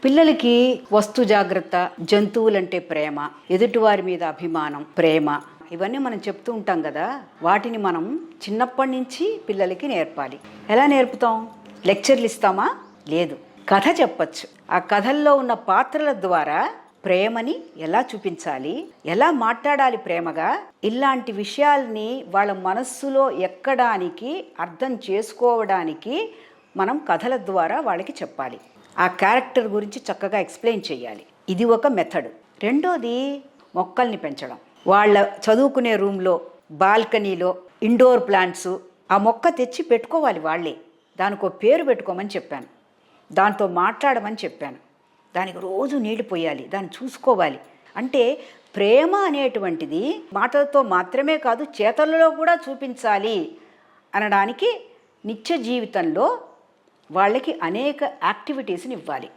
పిల్లలకి వస్తు జాగ్రత్త, జంతువులంటే ప్రేమ, ఎదుటివారి మీద అభిమానం, ప్రేమ, ఇవన్నీ మనం చెప్తూ ఉంటాం కదా. వాటిని మనం చిన్నప్పటి నుంచి పిల్లలకి నేర్పాలి. ఎలా నేర్పుతాం? లెక్చర్లు ఇస్తామా? లేదు, కథ చెప్పచ్చు. ఆ కథల్లో ఉన్న పాత్రల ద్వారా ప్రేమని ఎలా చూపించాలి, ఎలా మాట్లాడాలి ప్రేమగా, ఇలాంటి విషయాల్ని వాళ్ళ మనస్సులో ఎక్కడానికి, అర్థం చేసుకోవడానికి మనం కథల ద్వారా వాళ్ళకి చెప్పాలి. ఆ క్యారెక్టర్ గురించి చక్కగా ఎక్స్ప్లెయిన్ చేయాలి. ఇది ఒక మెథడ్. రెండోది మొక్కల్ని పెంచడం. వాళ్ళ చదువుకునే రూమ్లో, బాల్కనీలో ఇండోర్ ప్లాంట్స్, ఆ మొక్క తెచ్చి పెట్టుకోవాలి వాళ్ళే. దానికి ఒక పేరు పెట్టుకోమని చెప్పాను, దాంతో మాట్లాడమని చెప్పాను, దానికి రోజు నీళ్లు పోయాలి, దాన్ని చూసుకోవాలి. అంటే ప్రేమ అనేటువంటిది మాటలతో మాత్రమే కాదు, చేతలలో కూడా చూపించాలి అనడానికి నిత్య జీవితంలో వాళ్ళకి అనేక యాక్టివిటీస్ని ఇవ్వాలి.